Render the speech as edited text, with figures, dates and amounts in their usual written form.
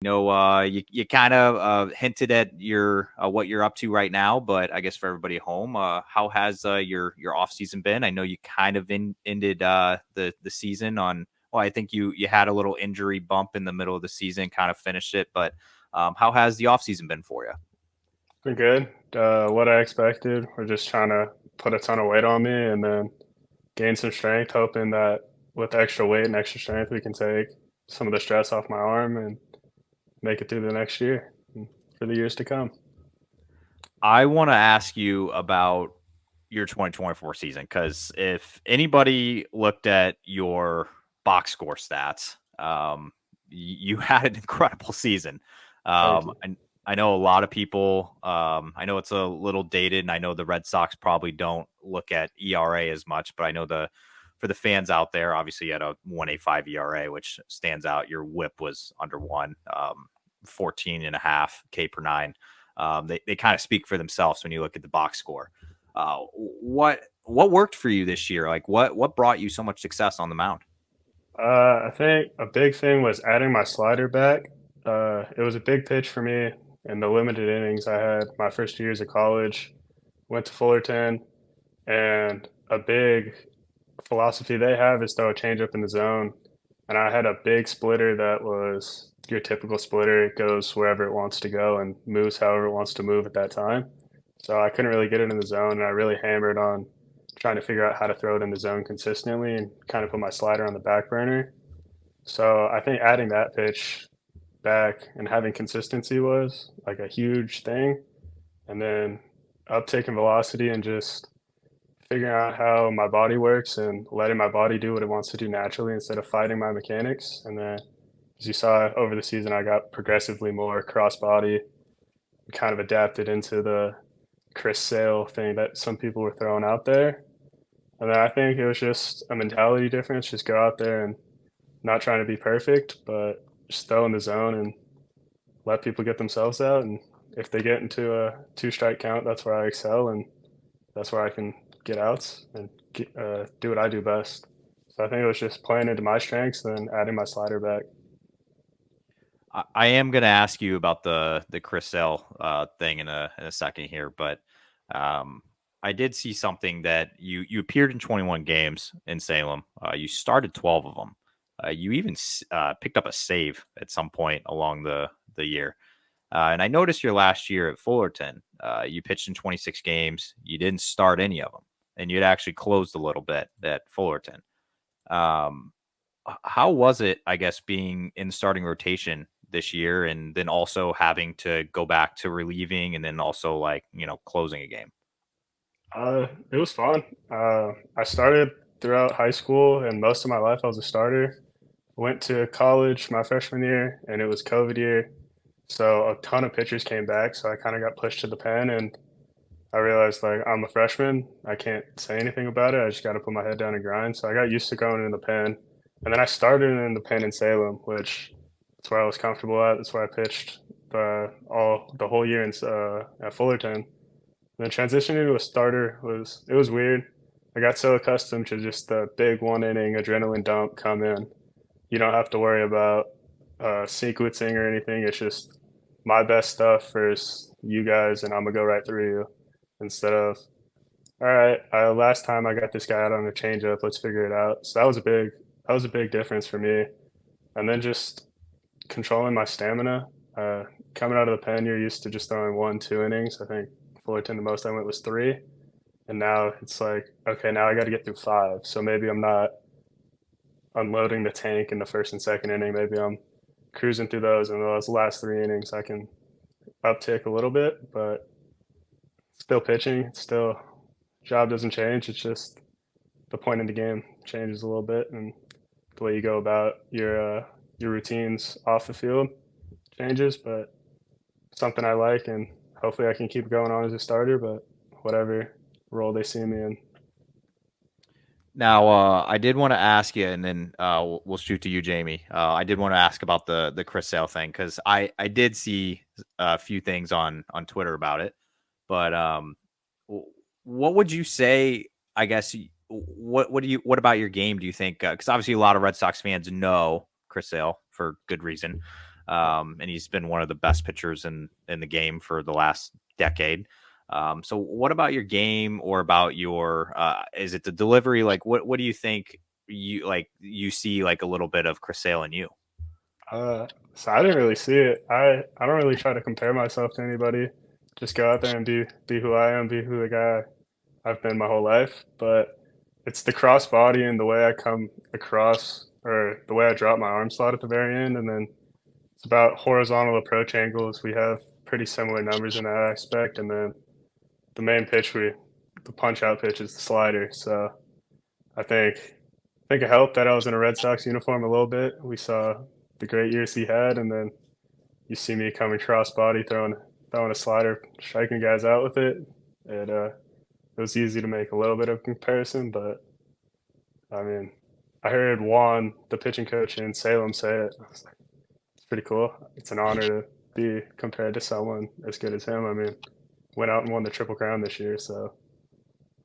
You kind of hinted at your what you're up to right now, but I guess for everybody at home, how has your off season been? I know you kind of ended the season on. Well, I think you had a little injury bump in the middle of the season, kind of finished it. But how has the off season been for you? Been good. What I expected. We're just trying to put a ton of weight on me and then gain some strength, hoping that with extra weight and extra strength, we can take some of the stress off my arm and make it through the next year and for the years to come. I want to ask you about your 2024 season because if anybody looked at your box score stats, you had an incredible season. Thank you. I know a lot of people. I know it's a little dated, and I know the Red Sox probably don't look at ERA as much, but I know for the fans out there, obviously you had a 1.85 ERA, which stands out. Your WHIP was under one, 14 and a half K per nine. They kind of speak for themselves when you look at the box score. What worked for you this year? Like what brought you so much success on the mound? I think a big thing was adding my slider back. It was a big pitch for me in the limited innings I had my first years of college. Went to Fullerton, and a big philosophy they have is throw a changeup in the zone. And I had a big splitter that was your typical splitter. It goes wherever it wants to go and moves however it wants to move at that time. So I couldn't really get it in the zone, and I really hammered on trying to figure out how to throw it in the zone consistently and kind of put my slider on the back burner. So I think adding that pitch back and having consistency was like a huge thing. And then uptick in velocity and just figuring out how my body works and letting my body do what it wants to do naturally instead of fighting my mechanics. And then, as you saw over the season, I got progressively more cross body, kind of adapted into the Chris Sale thing that some people were throwing out there. And then I think it was just a mentality difference. Just go out there and not trying to be perfect, but just throw in the zone and let people get themselves out. And if they get into a two strike count, that's where I excel. And that's where I can get outs and do what I do best. So I think it was just playing into my strengths and adding my slider back. I am going to ask you about the Chris Sale thing in a second here, but I did see something that you appeared in 21 games in Salem. You started 12 of them. You even picked up a save at some point along the year. And I noticed your last year at Fullerton, you pitched in 26 games. You didn't start any of them, and you'd actually closed a little bit at Fullerton. Um, how was it, I guess, being in starting rotation this year and then also having to go back to relieving and then also closing a game? It was fun. I started throughout high school and most of my life I was a starter. Went to college my freshman year and it was COVID year. So a ton of pitchers came back. So I kind of got pushed to the pen and I realized like I'm a freshman. I can't say anything about it. I just got to put my head down and grind. So I got used to going in the pen. And then I started in the pen in Salem, which that's where I was comfortable at. That's where I pitched all the whole year at Fullerton. And then transitioning to a starter was weird. I got so accustomed to just the big one inning adrenaline dump come in. You don't have to worry about sequencing or anything. It's just my best stuff versus you guys, and I'm gonna go right through you instead of all right. Last time I got this guy out on a changeup. Let's figure it out. So that was a big difference for me. And then just controlling my stamina. Coming out of the pen, you're used to just throwing one, 2 innings. I think Fullerton, the most I went was three. And now it's like, okay, now I got to get through five. So maybe I'm not unloading the tank in the first and second inning. Maybe I'm cruising through those. And those last 3 innings, I can uptick a little bit, but still pitching. It's still, job doesn't change. It's just the point in the game changes a little bit. And the way you go about your routines off the field changes, but something I like, and hopefully I can keep going on as a starter. But whatever role they see me in. Now, I did want to ask you, and then we'll shoot to you, Jamie. I did want to ask about the Chris Sale thing because I did see a few things on Twitter about it. But what would you say? I guess what about your game do you think? Because obviously a lot of Red Sox fans know Chris Sale for good reason. and he's been one of the best pitchers in the game for the last decade. So what about your game or about your is it the delivery? Like what do you think you see like a little bit of Chris Sale in you? Uh, so I didn't really see it. I don't really try to compare myself to anybody. Just go out there and be who I am, be who the guy I've been my whole life. But it's the cross body and the way I come across, or the way I drop my arm slot at the very end, and then it's about horizontal approach angles. We have pretty similar numbers in that aspect, and then the main pitch the punch out pitch is the slider. So I think it helped that I was in a Red Sox uniform a little bit. We saw the great years he had, and then you see me coming cross body throwing a slider, striking guys out with it. It was easy to make a little bit of comparison, but I mean, I heard Juan, the pitching coach in Salem, say it. I was like, it's pretty cool. It's an honor to be compared to someone as good as him. I mean, went out and won the Triple Crown this year, so